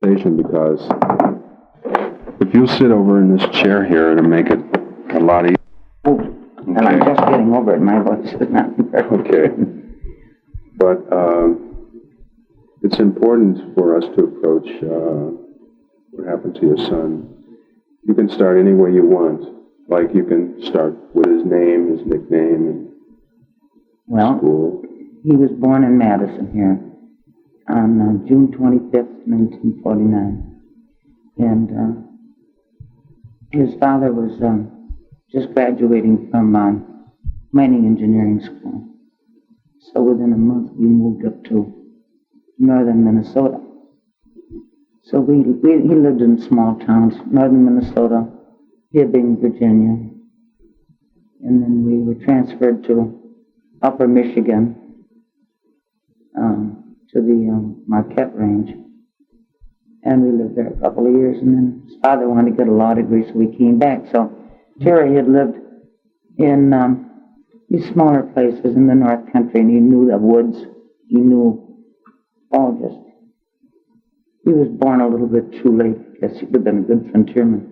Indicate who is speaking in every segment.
Speaker 1: Station, because if you sit over in this chair here, it'll make it a lot easier.
Speaker 2: And I'm just getting over it. My voice is not very
Speaker 1: Okay. But it's important for us to approach what happened to your son. You can start any way you want. Like you can start with his name, his nickname, and school.
Speaker 2: He was born in Madison here on June 25th, 1949. And his father was just graduating from mining engineering school. So within a month we moved up to northern Minnesota. So he lived in small towns, northern Minnesota, Hibbing, Virginia. And then we were transferred to upper Michigan, to the Marquette Range. And we lived there a couple of years, and then his father wanted to get a law degree, so we came back. So Terry had lived in these smaller places in the North Country, and he knew the woods. He knew all just. He was born a little bit too late. I guess he would have been a good frontierman.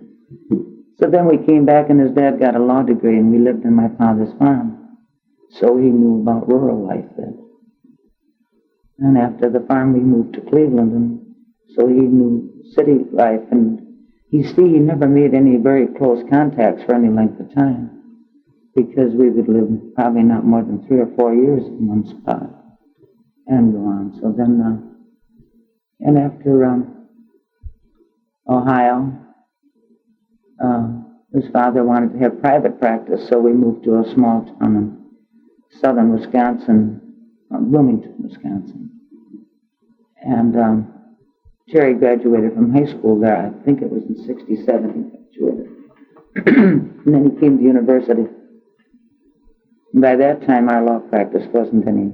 Speaker 2: So then we came back, and his dad got a law degree, and we lived in my father's farm. So he knew about rural life then. And after the farm, we moved to Cleveland, and so he knew city life, and he never made any very close contacts for any length of time, because we would live probably not more than 3 or 4 years in one spot and go on. So then, and after Ohio, his father wanted to have private practice, so we moved to a small town in southern Wisconsin, Bloomington, Wisconsin. And Terry graduated from high school there. I think it was in 1967 he graduated. And then he came to university. And by that time, our law practice wasn't any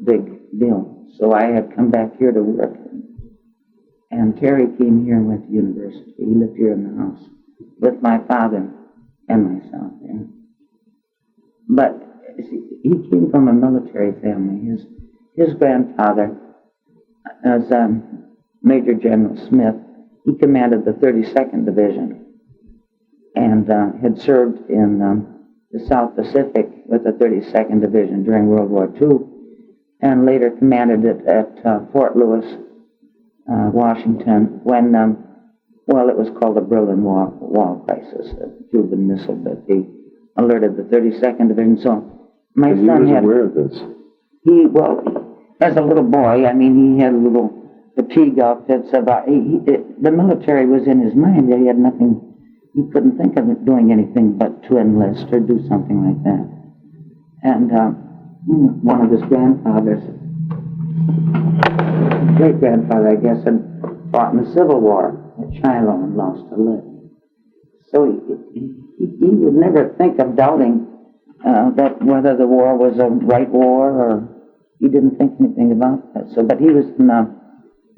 Speaker 2: big deal. So I had come back here to work. And Terry came here and went to university. He lived here in the house with my father and myself there. But he came from a military family. His grandfather, as Major General Smith, he commanded the 32nd Division and had served in the South Pacific with the 32nd Division during World War II, and later commanded it at Fort Lewis, Washington, when, it was called the Berlin Wall crisis, a Cuban missile, but they alerted the 32nd Division. So my son
Speaker 1: was
Speaker 2: had...
Speaker 1: aware of this?
Speaker 2: As a little boy, I mean, he had a little fatigue outfits. The military was in his mind. He had nothing, he couldn't think of it doing anything but to enlist or do something like that. And one of his grandfathers, great-grandfather, I guess, had fought in the Civil War at Shiloh and lost a leg. So he would never think of doubting that whether the war was a right war, or he didn't think anything about that. So, but he was in the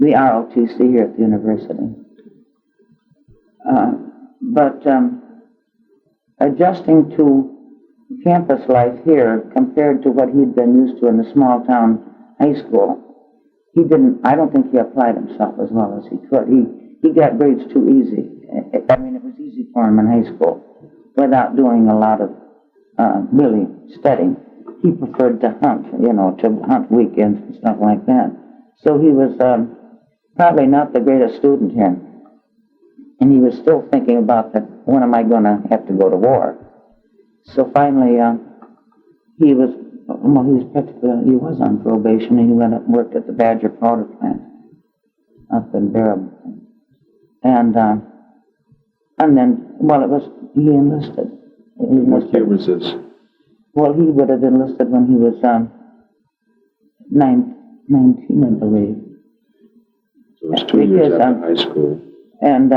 Speaker 2: ROTC here at the university. But adjusting to campus life here compared to what he'd been used to in the small town high school, I don't think he applied himself as well as he could. He got grades too easy. I mean, it was easy for him in high school without doing a lot of really studying. He preferred to hunt, to hunt weekends and stuff like that. So he was probably not the greatest student here. And he was still thinking about that, when am I going to have to go to war? So finally, he was on probation, and he went up and worked at the Badger powder plant up in Baraboo. And then, he enlisted.
Speaker 1: What year was this?
Speaker 2: Well, he would have enlisted when he was 19, I believe.
Speaker 1: So it was 2 years after high school.
Speaker 2: And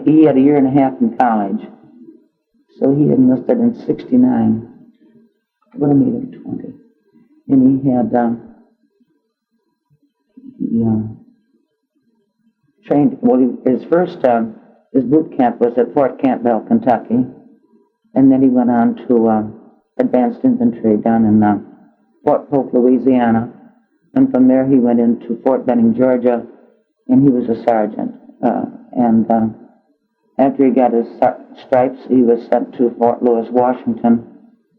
Speaker 2: he had a year and a half in college. So he enlisted in 1969. Would have made him 20. And he had trained, his boot camp was at Fort Campbell, Kentucky. And then he went on to advanced infantry down in Fort Polk, Louisiana. And from there he went into Fort Benning, Georgia, and he was a sergeant. And after he got his stripes, he was sent to Fort Lewis, Washington,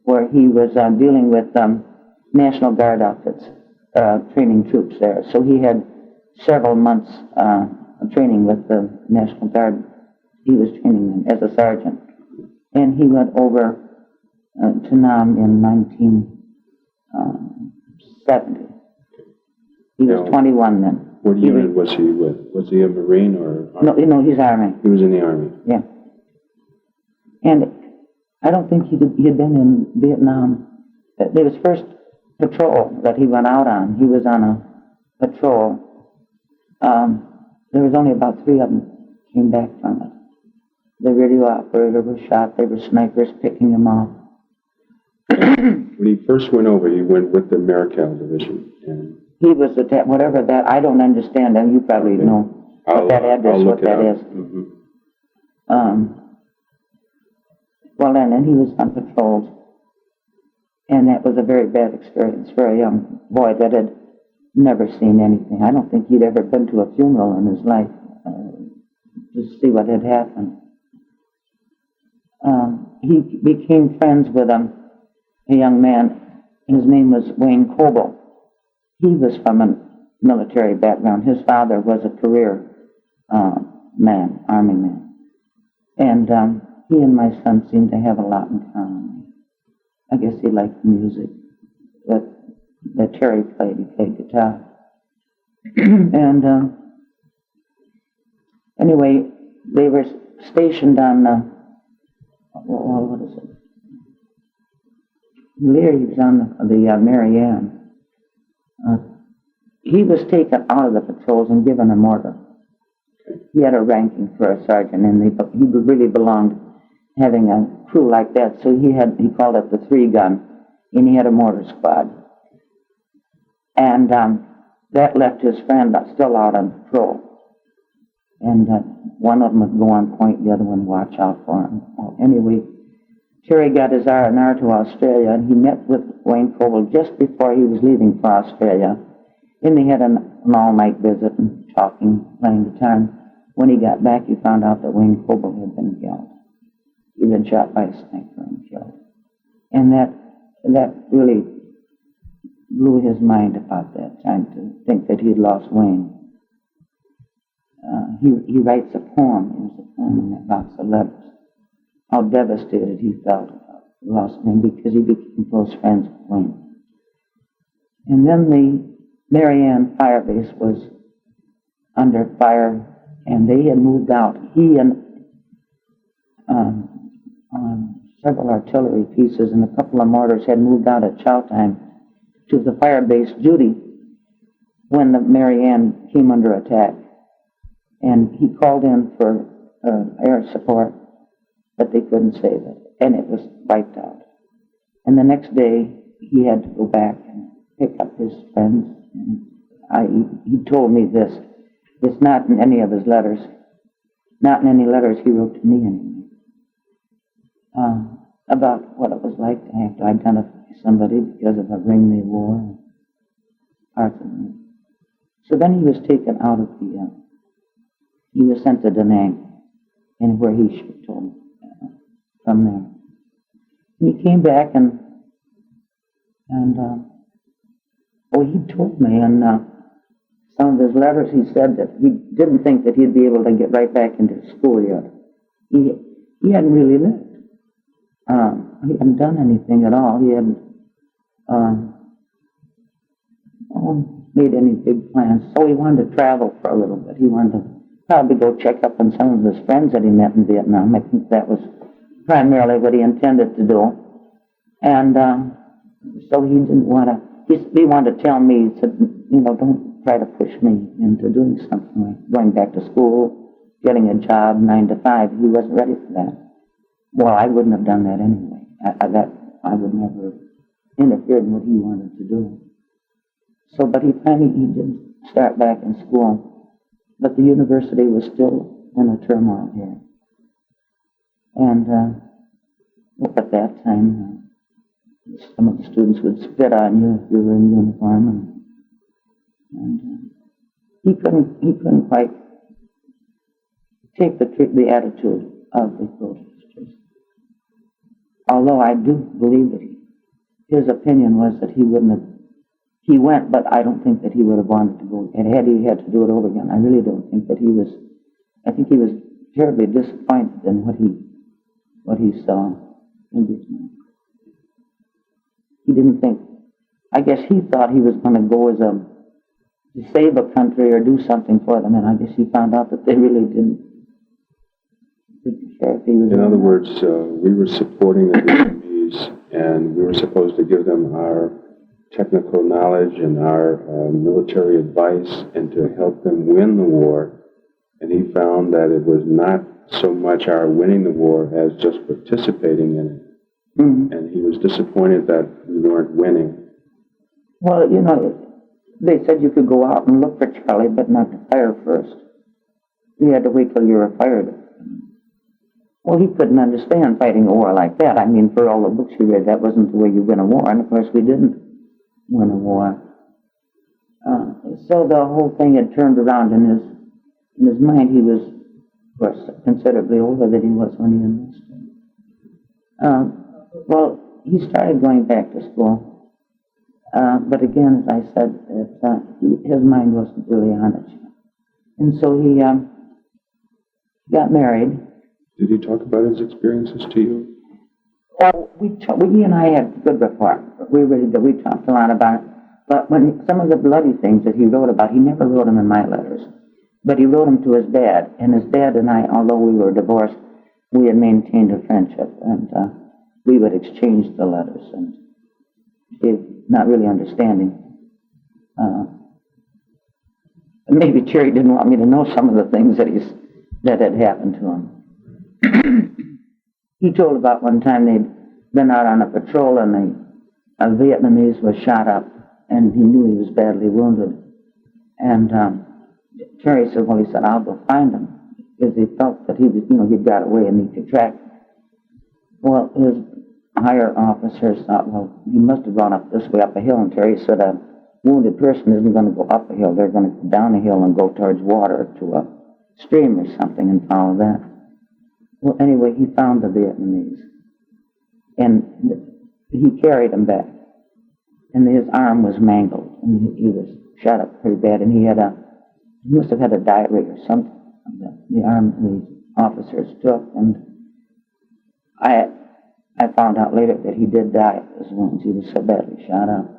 Speaker 2: where he was dealing with National Guard outfits, training troops there. So he had several months training with the National Guard. He was training them as a sergeant. And he went over to Nam in 1970. He was 21 then.
Speaker 1: What unit was he with? Was he a Marine or Army?
Speaker 2: No, he's Army.
Speaker 1: He was in the Army.
Speaker 2: Yeah. And I don't think he had been in Vietnam. It was first patrol that he went out on. He was on a patrol. There was only about 3 of them came back from it. The radio operator was shot. They were snipers picking him off.
Speaker 1: When he first went over, he went with the Marical Division. And
Speaker 2: he was whatever that, I don't understand, and you probably know what that address, what that is.
Speaker 1: Mm-hmm.
Speaker 2: Well, and he was on patrols, and that was a very bad experience for a young boy that had never seen anything. I don't think he'd ever been to a funeral in his life to see what had happened. He became friends with a young man. His name was Wayne Coble. He was from a military background. His father was a career man, Army man. And he and my son seemed to have a lot in common. I guess he liked music that Terry played. He played guitar. And anyway, they were stationed on, what is it? Leary was on the Marion. He was taken out of the patrols and given an order. He had a ranking for a sergeant, and he really belonged having a crew like that. So he called it the 3-gun, and he had a mortar squad. And that left his friend still out on patrol. And one of them would go on point, the other one watch out for him. Well, anyway, Terry got his R&R to Australia, and he met with Wayne Coble just before he was leaving for Australia. And they had an all-night visit and talking, playing guitar. And when he got back, he found out that Wayne Coble had been killed. He'd been shot by a sniper and killed. And that really blew his mind about that time, to think that he'd lost Wayne. He writes a poem. It was a poem in that box of letters. How devastated he felt about lost Wayne, because he became close friends with Wayne. And then the Marion Fire Base was under fire, and they had moved out. He and several artillery pieces and a couple of mortars had moved out at chow time to the fire base duty when the Marion came under attack. And he called in for air support, but they couldn't save it, and it was wiped out. And the next day, he had to go back and pick up his friends. And he told me this. It's not in any of his letters, not in any letters he wrote to me anyway, about what it was like to have to identify somebody because of a ring they wore. So then he was taken out of he was sent to Da Nang, and where he shipped home from there. And he came back and he told me in some of his letters, he said that he didn't think that he'd be able to get right back into school yet. He hadn't really lived. He hadn't done anything at all. He hadn't made any big plans. So he wanted to travel for a little bit. He wanted to probably go check up on some of his friends that he met in Vietnam. I think that was primarily what he intended to do. And so he didn't want to, he wanted to tell me, he said, don't try to push me into doing something like going back to school, getting a job 9 to 5. He wasn't ready for that. Well, I wouldn't have done that anyway. I would never have interfered in what he wanted to do. So, but he did start back in school. But the university was still in a turmoil here. And at that time, some of the students would spit on you if you were in uniform. And he couldn't quite take the attitude of the protesters. Although I do believe that his opinion was that he wouldn't have, he went, but I don't think that he would have wanted to go, and had he had to do it over again, I really don't think that I think he was terribly disappointed in what he saw in Vietnam. He didn't think, I guess he thought he was going to go to save a country or do something for them, and I guess he found out that they really didn't care if he was.
Speaker 1: In other words, we were supporting the Vietnamese, and we were supposed to give them our technical knowledge and our military advice and to help them win the war. And he found that it was not so much our winning the war as just participating in it.
Speaker 2: Mm-hmm.
Speaker 1: And he was disappointed that we weren't winning.
Speaker 2: Well, they said you could go out and look for Charlie, but not to fire first. You had to wait till you were fired. Well, he couldn't understand fighting a war like that. I mean, for all the books he read, that wasn't the way you win a war, and of course we didn't win a war. So the whole thing had turned around in his mind. He was, of course, considerably older than he was when he enlisted. Well, he started going back to school, but again, as I said, his mind wasn't really on it. And so he got married.
Speaker 1: Did he talk about his experiences to you?
Speaker 2: Well, he and I had good rapport. We talked a lot about it. But when some of the bloody things that he wrote about, he never wrote them in my letters. But he wrote them to his dad. And his dad and I, although we were divorced, we had maintained a friendship. And we would exchange the letters. And he not really understanding. Maybe Cherry didn't want me to know some of the things that had happened to him. He told about one time they'd been out on a patrol and a Vietnamese was shot up, and he knew he was badly wounded. And Terry said, well, he said, I'll go find him, because he felt that he was, he'd got away and he could track him. Well, his higher officers thought, well, he must have gone up this way up a hill, and Terry said, a wounded person isn't going to go up a hill, they're going to go down a hill and go towards water to a stream or something and follow that. Well, anyway, he found the Vietnamese, and he carried him back, and his arm was mangled, and he was shot up pretty bad, and he must have had a diarrhea or something that the officers took, and I found out later that he did die of his wounds. He was so badly shot up.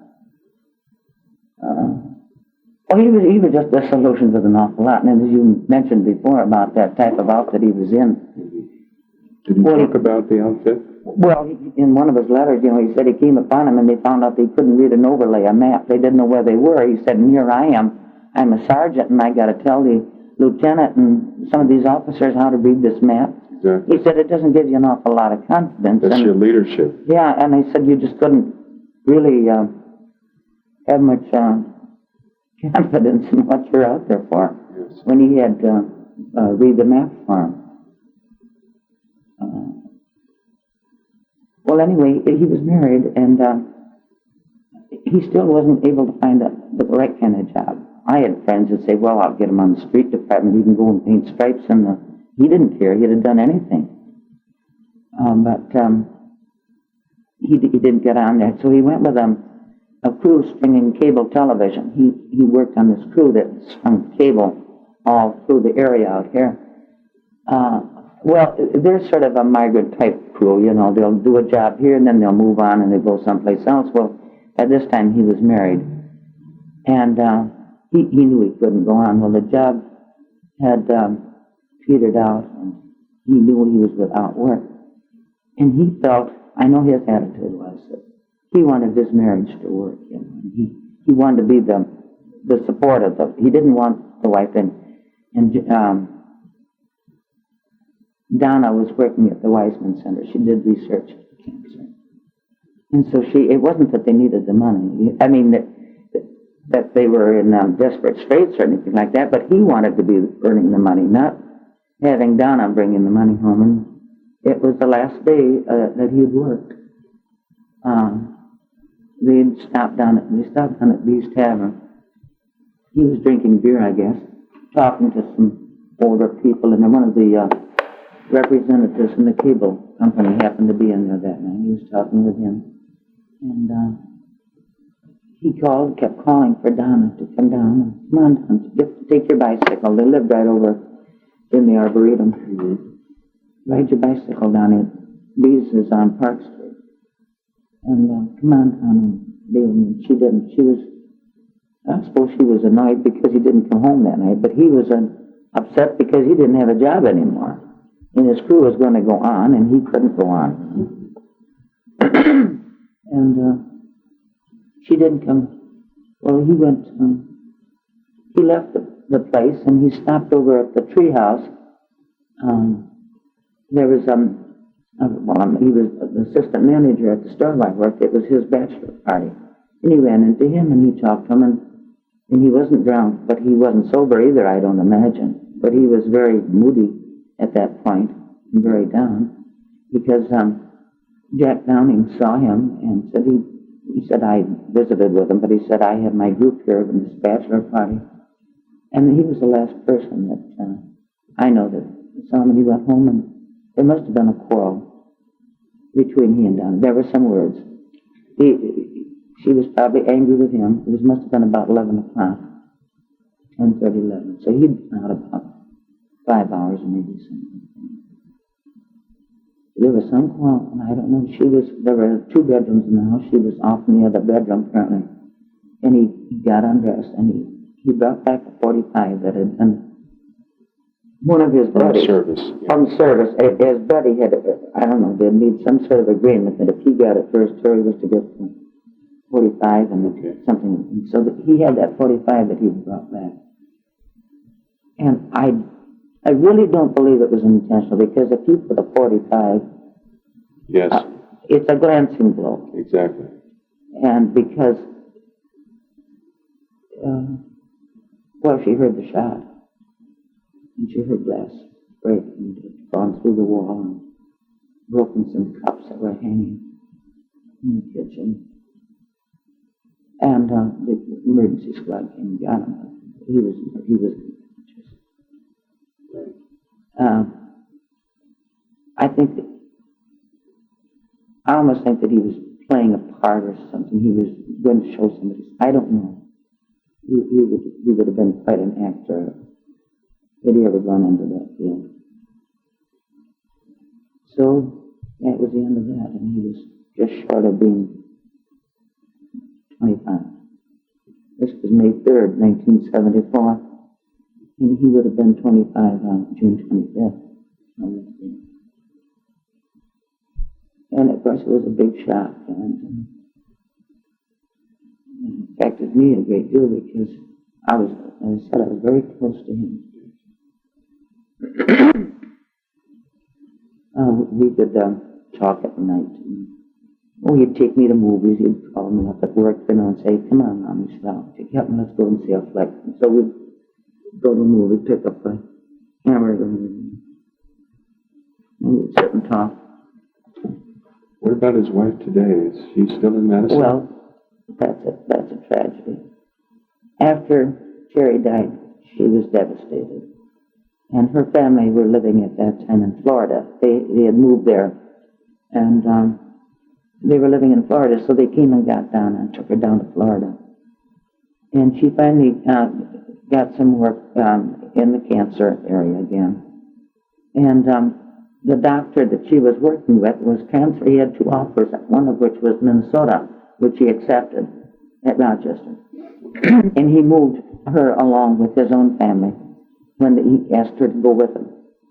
Speaker 2: Well, he was just disillusioned with an awful lot, and as you mentioned before about that type of outfit he was in.
Speaker 1: Did he talk about the outfit?
Speaker 2: Well, in one of his letters, he said he came upon them and they found out they couldn't read an overlay, a map. They didn't know where they were. He said, and here I am. I'm a sergeant, and I got to tell the lieutenant and some of these officers how to read this map.
Speaker 1: Exactly.
Speaker 2: He said, it doesn't give you an awful lot of confidence.
Speaker 1: That's your leadership.
Speaker 2: Yeah, and he said you just couldn't really have much confidence in what you're out there for.
Speaker 1: Yes.
Speaker 2: When he had read the map for him. Well, anyway, he was married, and he still wasn't able to find the right kind of job. I had friends that say, well, I'll get him on the street department. He can go and paint stripes. And he didn't care. He'd have done anything. But he didn't get on there. So he went with a crew stringing cable television. He worked on this crew that strung cable all through the area out here. Well, they're sort of a migrant type crew, they'll do a job here and then they'll move on and they go someplace else. Well, at this time he was married, and he knew he couldn't go on. Well, the job had petered out, and he knew he was without work. And he felt, I know his attitude was that he wanted his marriage to work. He wanted to be the support of he didn't want the wife. And Donna was working at the Weizmann Center. She did research for cancer. And so it wasn't that they needed the money. I mean, that they were in desperate straits or anything like that, but he wanted to be earning the money, not having Donna bringing the money home. And it was the last day that he had worked. We stopped down at B's Tavern. he was drinking beer, I guess, talking to some older people, and then one of the representatives from the cable company happened to be in there that night. He was talking with him, and he kept calling for Donna to come down. And, come on, Donna, take your bicycle. They lived right over in the Arboretum.
Speaker 1: Mm-hmm.
Speaker 2: Ride your bicycle down here. Bees is on Park Street. And come on, Donna. And she didn't. She was, I suppose she was annoyed because he didn't come home that night, but he was upset because he didn't have a job anymore. And his crew was going to go on, and he couldn't go on. And she didn't come. Well, he went, he left the place, and he stopped over at the treehouse. There was, he was the assistant manager at the store where I worked. It was his bachelor party. And he ran into him, and he talked to him, and he wasn't drunk, but he wasn't sober either, I don't imagine. But he was very moody at that point, and very down, because Jack Downing saw him and said he said, I visited with him, but he said, I have my group here in this bachelor party. And he was the last person that I know that saw him, and he went home, and there must have been a quarrel between he and Downing. There were some words. She was probably angry with him. It must have been about 11 o'clock, 10:30, 11. So he'd been out about 5 hours or maybe something. There was some quarrel, and I don't know. There were 2 bedrooms in the house. She was off in the other bedroom apparently. And he got undressed, and he brought back a 45 that had been one of his buddies. From service. His buddy had, I don't know, they'd need some sort of agreement that if he got it first, Terry was to get 45 and something. And so he had that 45 that he brought back. And I really don't believe it was intentional, because if you put a 45,
Speaker 1: yes,
Speaker 2: it's a glancing blow.
Speaker 1: Exactly.
Speaker 2: And because, she heard the shot, and she heard glass break, and it had gone through the wall and broken some cups that were hanging in the kitchen. And the emergency squad came and got him. He was I almost think that he was playing a part or something. He was going to show somebody. I don't know. He would have been quite an actor had he ever gone into that field. So that was the end of that, and he was just short of being 25. This was May 3rd, 1974, and he would have been 25 on June 25th. And of course, it was a big shock, and it affected me a great deal because I was very close to him. We could talk at night. He'd take me to movies. He'd call me up at work, and say, "Come on, Mom, let's go and see a flick." And so we'd go to a movie, pick up a hamburger, and we'd sit and talk.
Speaker 1: What about his wife today? Is she still in Madison?
Speaker 2: Well, that's a tragedy. After Jerry died, she was devastated. And her family were living at that time in Florida. They had moved there, and they were living in Florida, so they came and got Donna and took her down to Florida. And she finally got some work in the cancer area again. And the doctor that she was working with was cancer. He had 2 offers, one of which was Minnesota, which he accepted at Rochester. And he moved her along with his own family when he asked her to go with him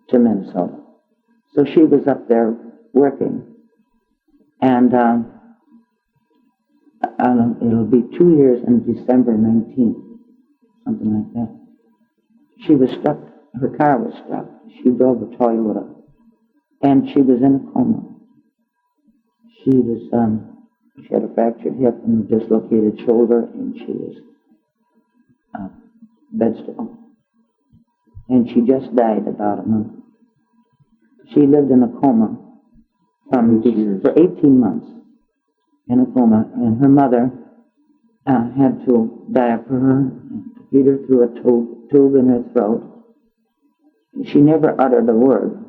Speaker 2: to Minnesota. So she was up there working. And it'll be 2 years in December 19th, something like that. She was struck, her car was struck. She drove a Toyota, and she was in a coma. She had a fractured hip and a dislocated shoulder, and she was vegetable. And she just died about a month. She lived in a coma for 18 months in a coma, and her mother had to diaper her, feed her through a tube in her throat. She never uttered a word.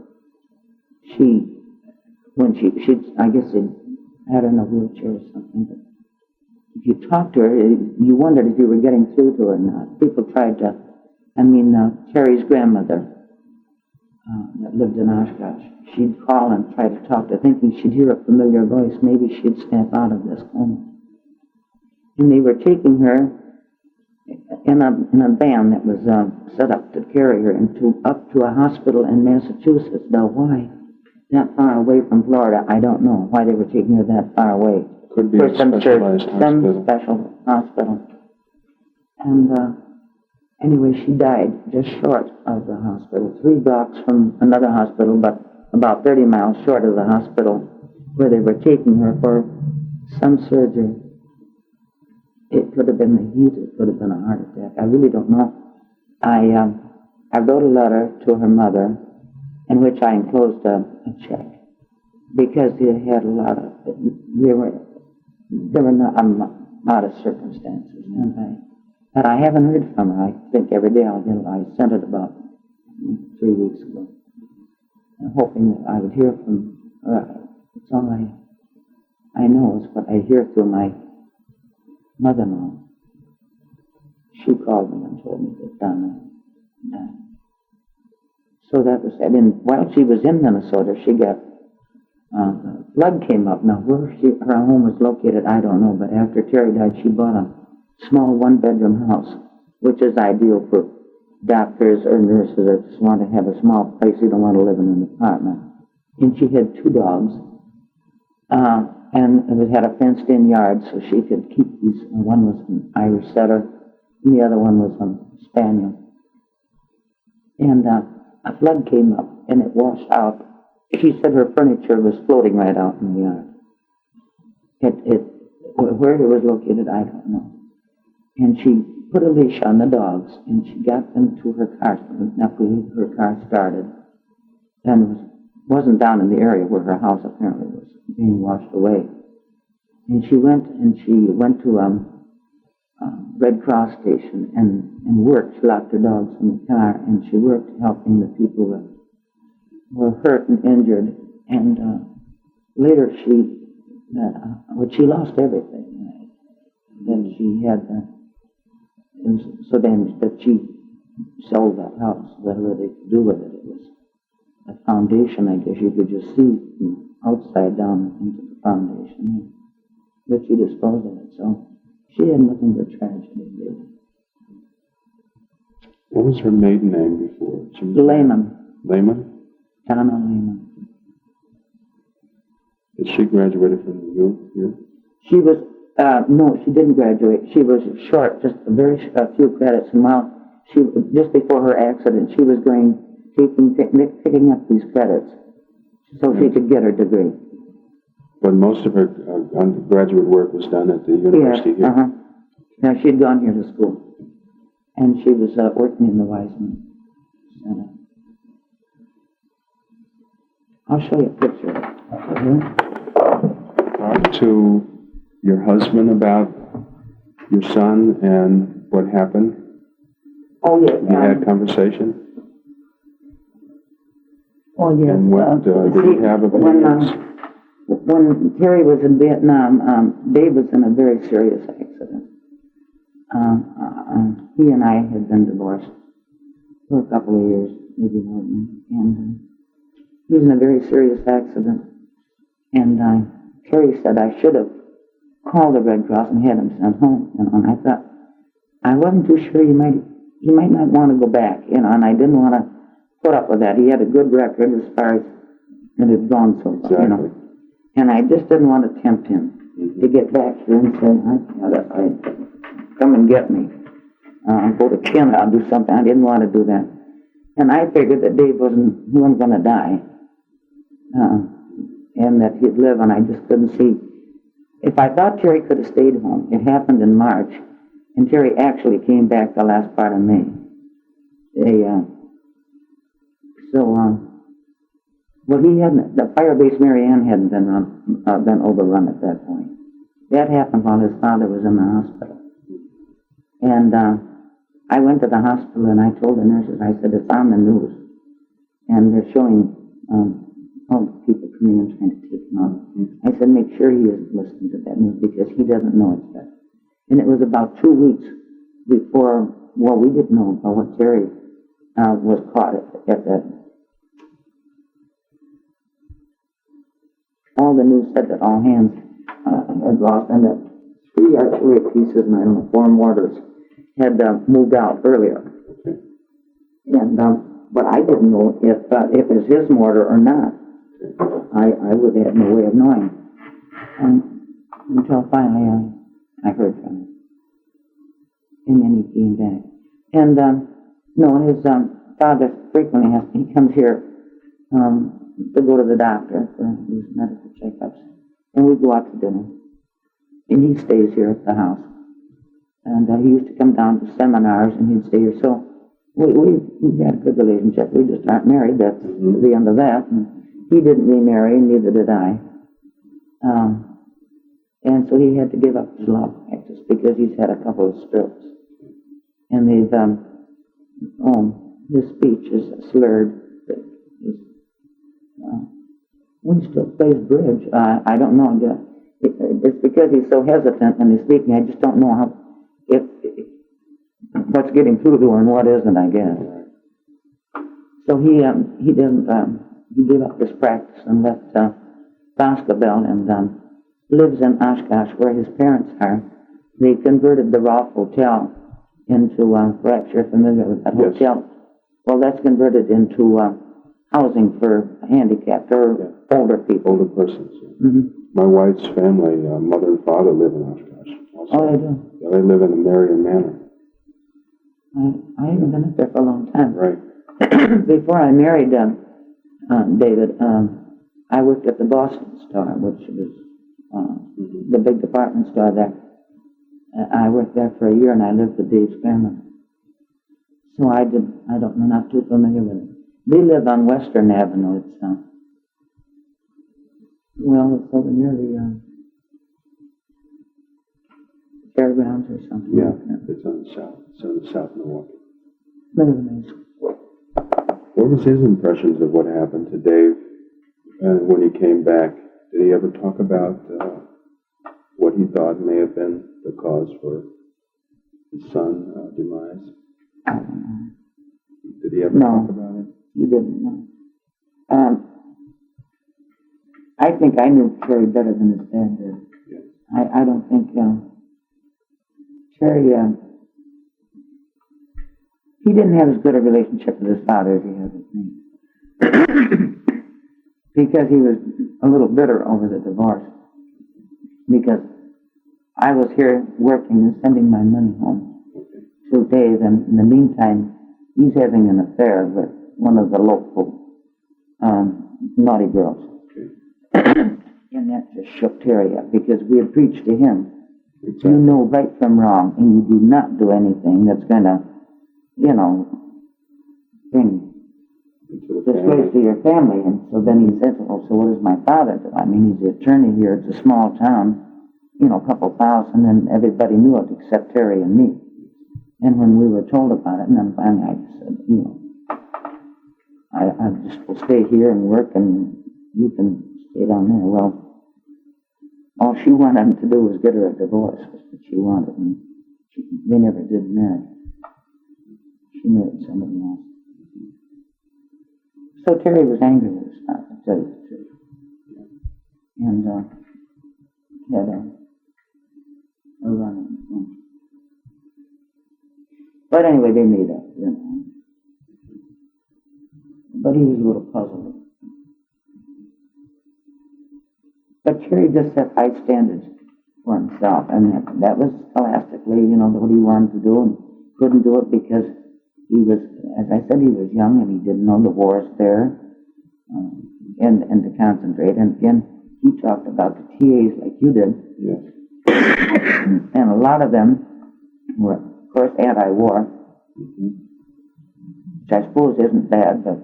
Speaker 2: I guess they had her in a wheelchair or something, but if you talked to her, you wondered if you were getting through to her or not. People tried to, Terry's grandmother, that lived in Oshkosh, she'd call and try to talk to her, thinking she'd hear a familiar voice. Maybe she'd snap out of this coma. And they were taking her in a van that was set up to carry her up to a hospital in Massachusetts. Now, why that far away from Florida? I don't know why they were taking her that far away.
Speaker 1: Could be a specialized hospital.
Speaker 2: Some special hospital. And anyway, she died just short of the hospital, 3 blocks from another hospital, but about 30 miles short of the hospital where they were taking her for some surgery. It could have been the heat, it could have been a heart attack. I really don't know. I wrote a letter to her mother in which I enclosed a check because it had a lot of, there were not a lot of circumstances. But I haven't heard from her. I think every day I'll get it. I sent it about 3 weeks ago. I'm hoping that I would hear from her. It's all I know is what I hear through my mother-in-law. She called me and told me that Donna died. So that was that. And while she was in Minnesota, she got a flood came up. Now where her home was located, I don't know. But after Terry died, she bought a small 1-bedroom house, which is ideal for doctors or nurses that just want to have a small place. You don't want to live in an apartment. And she had 2 dogs. And it had a fenced-in yard, so she could keep these. One was an Irish setter, and the other one was a spaniel. And a flood came up, and it washed out. She said her furniture was floating right out in the yard. Where it was located, I don't know. And she put a leash on the dogs, and she got them to her car. Her car started, and it wasn't down in the area where her house apparently was being washed away. And she went to a Red Cross station and worked. She locked her dogs in the car, and she worked helping the people that were hurt and injured. And later she lost everything. Then she had it was so damaged that she sold that house. Whatever they could do with it, it was a foundation, I guess you could just see from outside down into the foundation. But she disposed of it, so she had nothing but tragedy, really.
Speaker 1: What was her maiden name before?
Speaker 2: Lehman.
Speaker 1: Lehman?
Speaker 2: Donna Lehman.
Speaker 1: Did she graduated from you here?
Speaker 2: She was, no, she didn't graduate. She was short, just a few credits. And while just before her accident, she was picking up these credits so she could get her degree.
Speaker 1: But most of her undergraduate work was done at the university here.
Speaker 2: Uh-huh. Now, she had gone here to school, and she was working in the Wiseman Center. I'll show you a picture of her.
Speaker 1: Talk to your husband about your son and what happened.
Speaker 2: Oh, yes.
Speaker 1: You had a conversation?
Speaker 2: Oh, yes.
Speaker 1: And what did he have opinions?
Speaker 2: When Terry was in Vietnam, Dave was in a very serious accident. He and I had been divorced for a couple of years, maybe more than that. And he was in a very serious accident. And Terry said I should have called the Red Cross and had him sent home. And I thought, I wasn't too sure he might not want to go back, and I didn't want to put up with that. He had a good record as far as it had gone so far,
Speaker 1: Exactly.
Speaker 2: And I just didn't want to tempt him to get back here and say, come and get me. Go to Canada, I'll do something. I didn't want to do that. And I figured that Dave wasn't going to die. And that he'd live, and I just couldn't see. If I thought Terry could have stayed home, it happened in March, and Terry actually came back the last part of May. Well, the fire base Marion hadn't been overrun at that point. That happened while his father was in the hospital. And I went to the hospital and I told the nurses, I said, it's on the news. And they're showing all the people coming in trying to take him out. I said, make sure he isn't listening to that news because he doesn't know it yet. And it was about 2 weeks before, well, we didn't know about what Terry was caught at that. All the news said that all hands had lost, and that 3 artillery pieces, and I don't know, 4 mortars had moved out earlier. And but I didn't know if it was his mortar or not. I would have no way of knowing until finally I heard from him, and then he came back. And no, his father frequently he comes here to go to the doctor for his medical checkups, and we go out to dinner, and he stays here at the house. And he used to come down to seminars, and he'd stay here. So we've had a good relationship. We just aren't married. That's the end of that. And he didn't remarry, and neither did I. And so he had to give up his law practice because he's had a couple of strokes. And they've, his speech is slurred. He still plays bridge. I don't know. It's because he's so hesitant when he's speaking. I just don't know how, if what's getting through to him and what isn't, I guess. So he didn't, he gave up his practice and left Boscobel and lives in Oshkosh where his parents are. They converted the Rolfe Hotel into, perhaps you're familiar with that hotel. Well, that's converted into housing for handicapped or older people.
Speaker 1: Older persons. My wife's family, mother and father, live in Oshkosh. Also.
Speaker 2: Oh, they do?
Speaker 1: Yeah, they live in the Marion Manor.
Speaker 2: I haven't been up there for a long time.
Speaker 1: Right.
Speaker 2: Before I married David, I worked at the Boston store, which was the big department store there. I worked there for a year, and I lived with Dave's family. So I don't know, not too familiar with it. They live on Western Avenue. It's, it's over near the fairgrounds or something.
Speaker 1: Yeah,
Speaker 2: like that.
Speaker 1: it's on the south. It's on the South Milwaukee.
Speaker 2: What
Speaker 1: What was his impressions of what happened to Dave when he came back? Did he ever talk about what he thought may have been the cause for his son's demise?
Speaker 2: I don't know.
Speaker 1: Did he ever talk about it?
Speaker 2: He didn't know. I think I knew Terry better than his dad did.
Speaker 1: Yeah.
Speaker 2: I don't think Terry, he didn't have as good a relationship with his father as he had with me. Because he was a little bitter over the divorce. Because I was here working and sending my money home to Dave, and in the meantime, he's having an affair with one of the local naughty girls. And that just shook Terry up because we had preached to him. Exactly. You know right from wrong, and you do not do anything that's going to, bring disgrace to your family. And so then he says, well, so what does my father do? I mean, he's the attorney here. It's a small town, a couple thousand, and everybody knew it except Terry and me. And when we were told about it, and then finally I said, I just will stay here and work, and you can stay down there. Well, all she wanted him to do was get her a divorce. That's what she wanted, and they never did marry. She married somebody else. So Terry was angry with us, to tell you the truth. And he had a run. But anyway, they made up, But he was a little puzzled. But Terry just set high standards for himself, and that was scholastically, what he wanted to do, and couldn't do it because he was, as I said, he was young and he didn't know the wars there, and to concentrate. And again, he talked about the TAs like you did.
Speaker 1: Yes.
Speaker 2: And a lot of them were, of course, anti-war, which I suppose isn't bad, but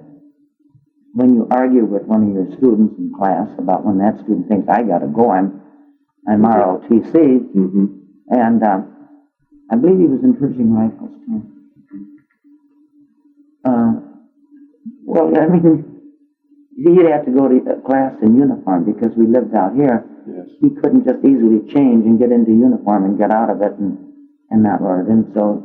Speaker 2: when you argue with one of your students in class about when that student thinks, I got to go, I'm ROTC, and I believe he was in Pershing Rifles, too. Well, I mean, he'd have to go to class in uniform because we lived out here.
Speaker 1: Yes.
Speaker 2: He couldn't just easily change and get into uniform and get out of it and that Lord. And so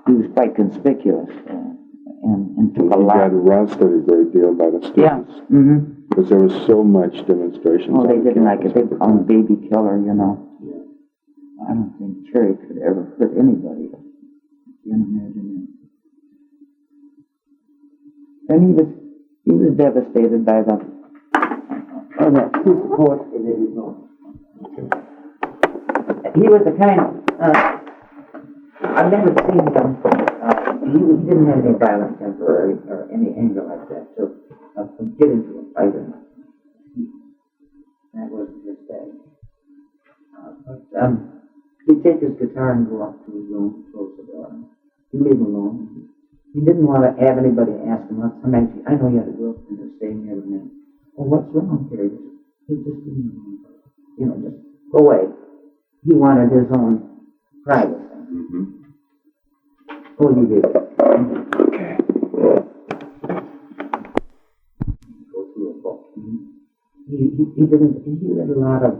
Speaker 2: he was quite conspicuous and took a
Speaker 1: He
Speaker 2: lot.
Speaker 1: got rousted a great deal by the
Speaker 2: Yeah.
Speaker 1: students.
Speaker 2: Mm-hmm.
Speaker 1: Because there was so much demonstrations.
Speaker 2: Oh, they
Speaker 1: on
Speaker 2: didn't like
Speaker 1: campus
Speaker 2: it. They
Speaker 1: at the
Speaker 2: called him
Speaker 1: time.
Speaker 2: baby killer, you know. I don't think Cherry could ever hurt anybody. You can imagine that. And he was devastated by the poetry that he wrote. He was the kind of, I've never seen him, he didn't have any violent temper or any anger like that, so get into a fight or not. That wasn't his thing. But he'd take his guitar and go up to his room, close the door. He'd leave him alone. He didn't want to have anybody ask him out. Sometimes, I know he had a girlfriend who's staying near the man. Oh, what's wrong, Terry? He just didn't know. You know, just go away. He wanted his own privacy.
Speaker 1: Mm-hmm.
Speaker 2: Oh, you did.
Speaker 1: Okay.
Speaker 2: Go through a book. He didn't, he had a lot of,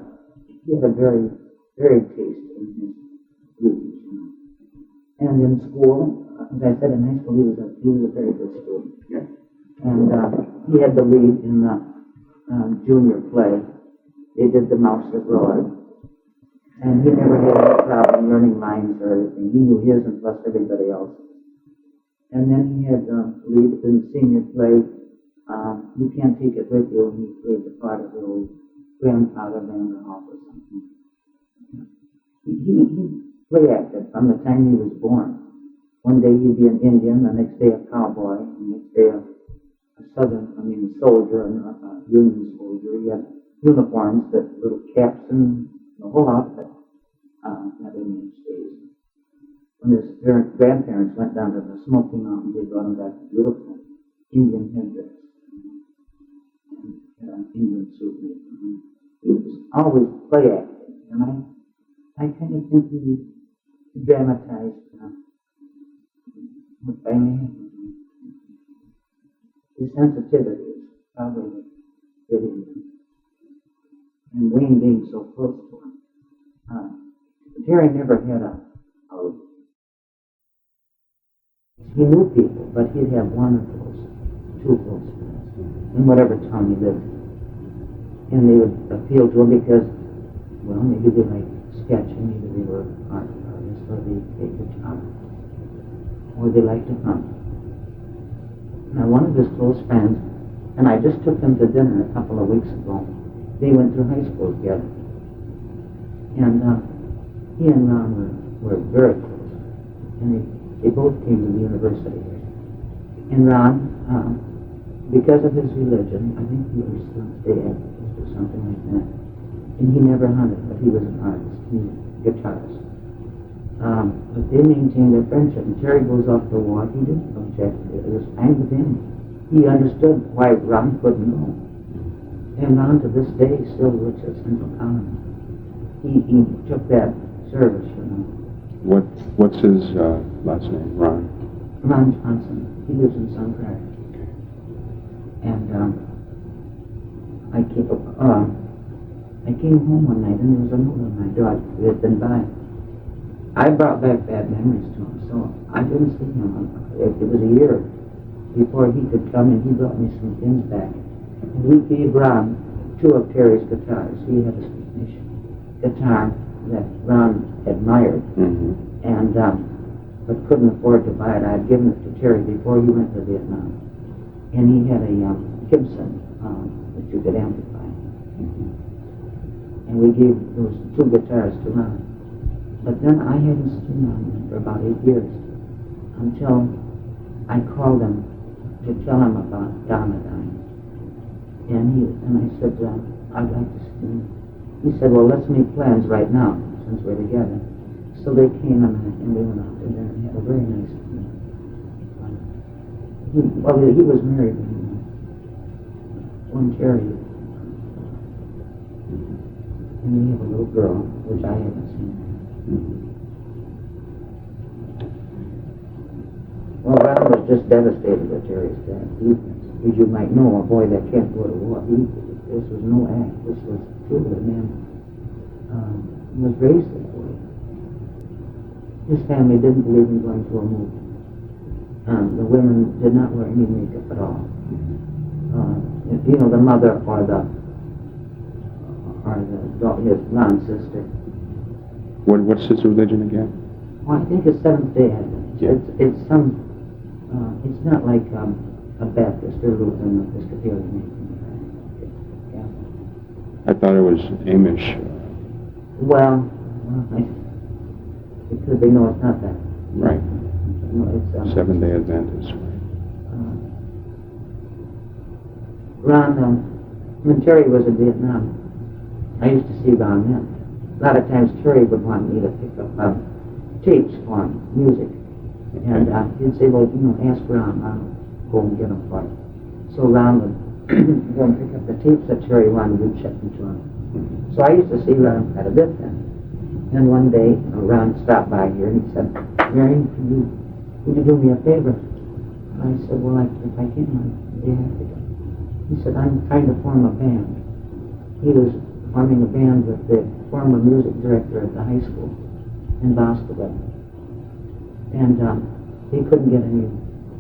Speaker 2: he had a very, very taste in his readings, you know. And in school, as I said, in high school, he was a very good student.
Speaker 1: Yeah.
Speaker 2: And he had the lead in the junior play. They did The Mouse That Roared. And he never had any problem learning lines or anything. He knew his and plus everybody else's. And then he had lead in the senior play, You Can't Take It With You, and he played the part of the old grandfather Vanderhoff or something. He play acted from the time he was born. One day he'd be an Indian, the next day a cowboy, the next day a soldier, and a Union soldier. He had uniforms, that little caps and the whole outfit. That Indian stays. When his grandparents went down to the Smoky Mountains, they brought him back a beautiful Indian headdress and an Indian suit made for him. He was always play acting, and I kind of think he dramatized what family had. His sensitivity is probably what did him. And Wayne being so close to him. Terry never had he knew people, but he'd have one or two close friends in whatever town he lived. And they would appeal to him because, well, maybe they liked sketching, maybe they were art artists, or they played guitar, or they liked to hunt. Now, one of his close friends, and I just took them to dinner a couple of weeks ago, they went through high school together. And he and Ron were very close. And they both came to the university. And Ron, because of his religion, I think he was Seventh-day Adventist or something like that. And he never hunted, but he was an artist. He was a guitarist. But they maintained their friendship. And Terry goes off to war. He didn't object. It was fine with him. He understood why Ron couldn't go. And Ron, to this day, still works at Central Colony. He took that service, you know.
Speaker 1: What's his last name? Ron?
Speaker 2: Ron Johnson. He lives in Sun Prairie. And I came home one night and there was a note on my door that had been by. I brought back bad memories to him, so I didn't see him. It was a year before he could come, and he brought me some things back. And we gave Ron two of Terry's guitars. He had a Spanish guitar that Ron admired, and but couldn't afford to buy it. I had given it to Terry before he went to Vietnam, and he had a Gibson that you could amplify, and we gave those two guitars to Ron. But then I hadn't seen Ron for about 8 years until I called him to tell him about Donna dying, and I said I'd like to see him. He said, well, let's make plans right now, since we're together. So they came and we went out to dinner and had a very nice dinner. He was married when Terry, and he had a little girl, which I haven't seen. Well, Ron was just devastated at Jerry's death. He, as you might know, a boy that can't go to war. This was no act. This was truly a man was raised that way. His family didn't believe in going to a movie. The women did not wear any makeup at all. The mother his Ron's sister.
Speaker 1: What's his religion again?
Speaker 2: Well, I think it's Seventh-day Adventist.
Speaker 1: Yeah.
Speaker 2: It's not like a Baptist or Lutheran or Episcopalian.
Speaker 1: I thought it was Amish.
Speaker 2: Well, it could be. No, it's not that.
Speaker 1: Right.
Speaker 2: No, it's
Speaker 1: Seventh-day Adventist.
Speaker 2: Ron, when Terry was in Vietnam, I used to see Ron then. A lot of times Terry would want me to pick up tapes for him, music. And he'd say, well, ask Ron, I'll go and get them for you. So Ron would go and pick up the tapes that Terry wanted, we'd check them to him. So I used to see Ron quite a bit then. And one day, Ron stopped by here and he said, Marion, would you do me a favor? I said, well, if I can, I'd be happy to. He said, I'm trying to form a band. He was forming a band with the former music director at the high school in Boston. And he couldn't get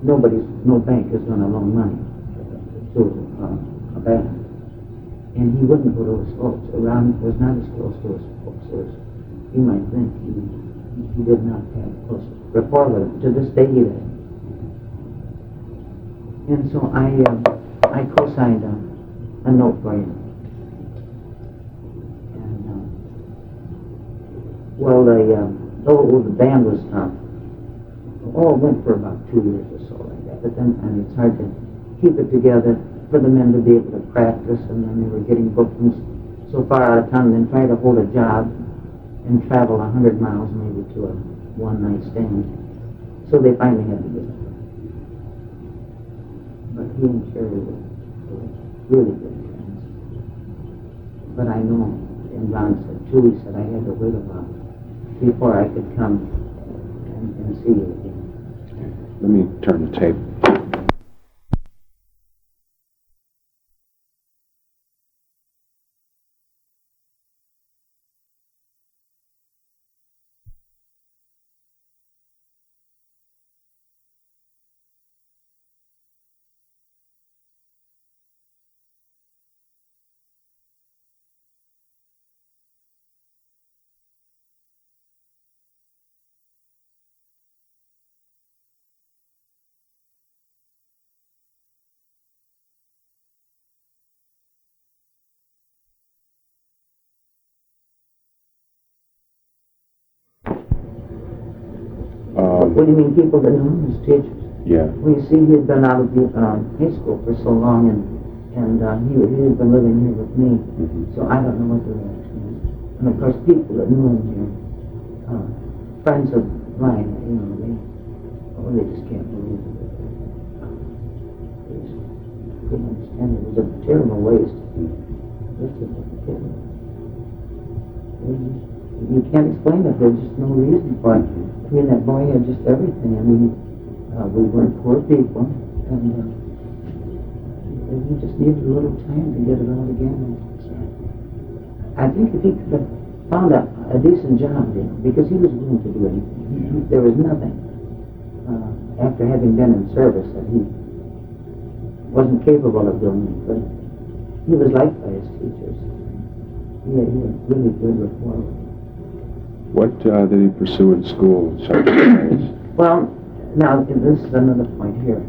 Speaker 2: no bank is going to loan money to a band. And he wouldn't go to his folks. Ron was not as close to his folks as you might think. He did not have close rapport with them. To this day he does. And so I co-signed a note for him. And the band was it went for about 2 years or so like that. But then it's hard to keep it together for the men to be able to practice, and then they were getting booked from so far out of town, and then try to hold a job and travel 100 miles maybe to a one-night stand. So they finally had to give it. But he and Terry were really good friends. But I know, and Ron said too, he said I had to wait a while before I could come and see you again.
Speaker 1: Let me turn the tape.
Speaker 2: What do you mean, people that knew him as teachers?
Speaker 1: Yeah.
Speaker 2: Well, you see, he had been out of the high school for so long, and he had been living here with me, so I don't know what the reaction is. And of course, people that knew him here, friends of mine, they just can't believe it. They just couldn't understand it. It was a terrible waste. Just a terrible. You can't explain it. There's just no reason for it. I mean, that boy had just everything. I mean, we weren't poor people, and he just needed a little time to get it all together. I think if he could have found a decent job there, because he was willing to do anything. There was nothing, after having been in service, that he wasn't capable of doing it, but he was liked by his teachers. He had really good rapport with them.
Speaker 1: What did he pursue in school?
Speaker 2: Well, now, this is another point here.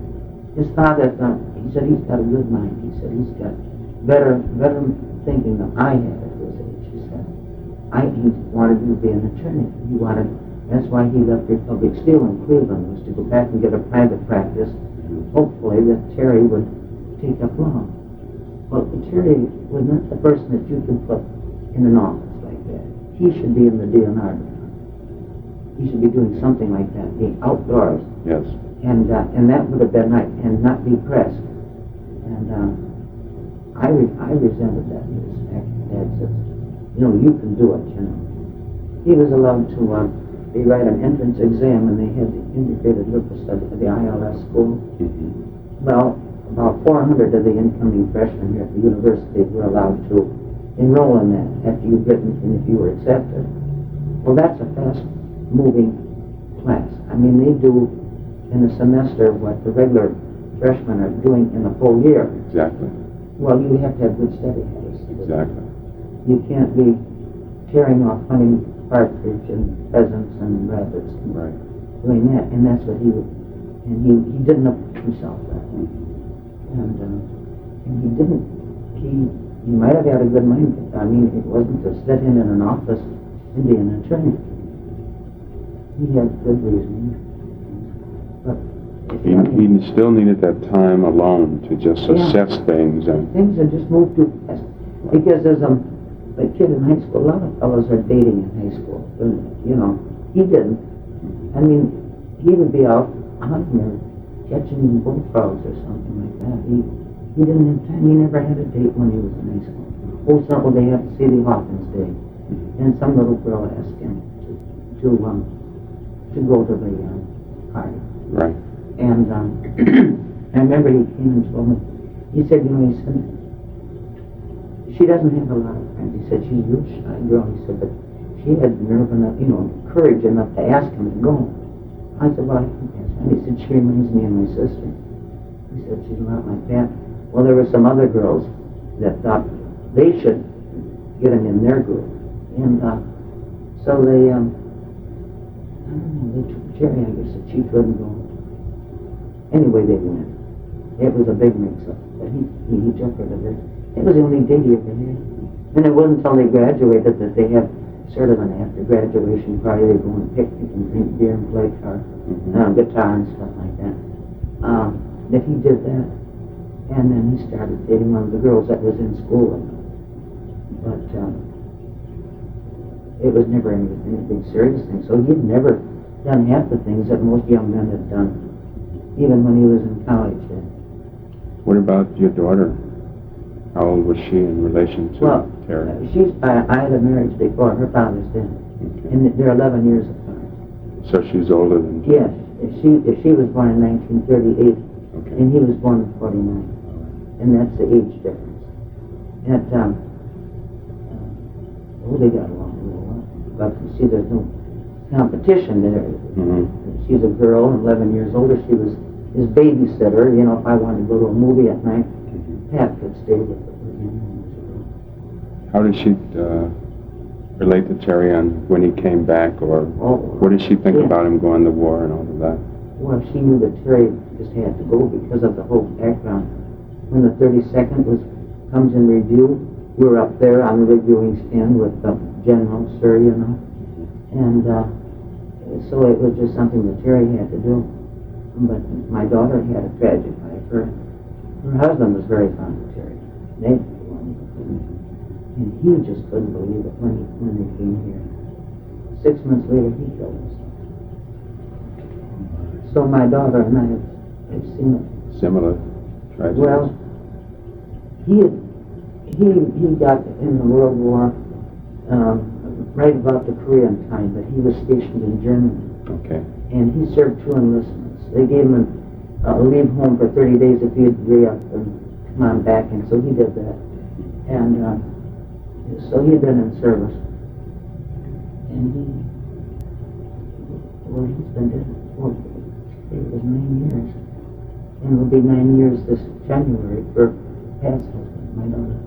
Speaker 2: His father, he said he's got a good mind. He said he's got better thinking than I had at his age. He said, he wanted to be an attorney. That's why he left Republic Steel in Cleveland, was to go back and get a private practice, hopefully that Terry would take up law. Well, Terry was not the person that you could put in an office like that. He should be in the DNR department. He should be doing something like that, being outdoors.
Speaker 1: Yes.
Speaker 2: And that would have been right, and not be pressed. And I resented that. His dad said, you can do it, He was allowed to they write an entrance exam, and they had the integrated liberal study at the ILS school. Well, about 400 of the incoming freshmen here at the university were allowed to enroll in that after you've written and if you were accepted. Well, that's a fast-moving class. I mean, they do in a semester what the regular freshmen are doing in a full year.
Speaker 1: Exactly.
Speaker 2: Well, you have to have good study habits.
Speaker 1: Exactly.
Speaker 2: You can't be tearing off hunting partridge and pheasants and rabbits and
Speaker 1: Right.
Speaker 2: doing that. And that's what he would, and he didn't approach himself that way. And he didn't, he might have had a good mind, but I mean, it wasn't to sit him in an office and be an attorney. He had good reasoning. But
Speaker 1: He still needed that time alone to just assess things and
Speaker 2: things had just moved too fast. Because as a kid in high school, a lot of fellows are dating in high school. And, you know, he didn't. I mean, he would be out hunting or catching bullfrogs or something like that. He didn't have time. He never had a date when he was in high school. Oh, so they have to see the Hawkins Day. And some little girl asked him to go to the party.
Speaker 1: right.
Speaker 2: And I remember he came and told me, he said, you know, he said, she doesn't have a lot of friends. He said, she's a real shy girl. He said, but she had nerve enough, you know, courage enough to ask him to go. I said, well, I think that's right. He said, she reminds me of my sister. He said, she's a lot like that. Well, there were some other girls that thought they should get him in their group. And so they, I don't know, they took Jerry, I guess, that she couldn't go. Anyway, they went. It was a big mix-up, but he took her to this. It was the only date he ever had. And it wasn't until they graduated that they had sort of an after-graduation party. They go and picnic and drink beer and play guitar and stuff like that. That he did that. And then he started dating one of the girls that was in school with him. But it was never anything serious thing. So he had never done half the things that most young men had done, even when he was in college.
Speaker 1: What about your daughter? How old was she in relation to Terry?
Speaker 2: I had a marriage before her father's dead,
Speaker 1: Okay.
Speaker 2: and they're 11 years apart.
Speaker 1: So she's older than
Speaker 2: Yes, if she was born in 1938,
Speaker 1: Okay.
Speaker 2: and he was born in 49, and that's the age difference. And they got along real well. But you see, there's no competition there. She's a girl, 11 years older. She was his babysitter. You know, if I wanted to go to a movie at night, Pat could stay with her.
Speaker 1: How did she relate to Terry on when he came back, or what did she think about him going to war and all of that?
Speaker 2: Well, she knew that Terry just had to go because of the whole background. When the 32nd comes in review, we're up there on the reviewing stand with the general, sir, you know. And so it was just something that Terry had to do. But my daughter had a tragic life. Her husband was very fond of Terry. And he just couldn't believe it when they came here. 6 months later, he killed himself. So my daughter and I have seen it.
Speaker 1: Similar tragedies?
Speaker 2: Well, he got in the World War right about the Korean time, but he was stationed in Germany.
Speaker 1: Okay.
Speaker 2: And he served 2 enlistments. They gave him a leave home for 30 days if he'd re-up and come on back, and so he did that. And so he had been in service. And he's been dead for, it was 9 years. And it'll be 9 years this January for Pat's husband, my daughter.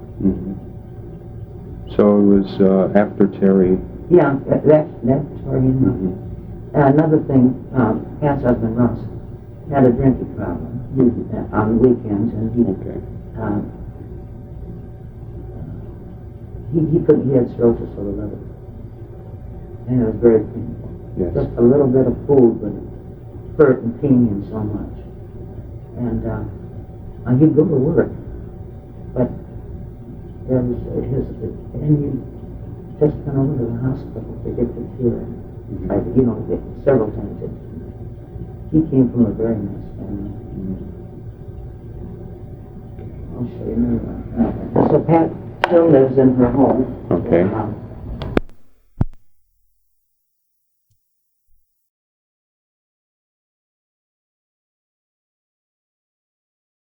Speaker 1: So it was after Terry.
Speaker 2: Yeah, that's Terry and another thing, Pat's husband, Russ, had a drinking problem on weekends, and he had cirrhosis of the liver, and it was very painful.
Speaker 1: Yes.
Speaker 2: Just a little bit of food would hurt and pain him so much, and he'd go to work, but there was and he just went over to the hospital to get the cure. You know, several times. He came from a very nice family. I'll show you another one. So Pat still lives in her home.
Speaker 1: Okay.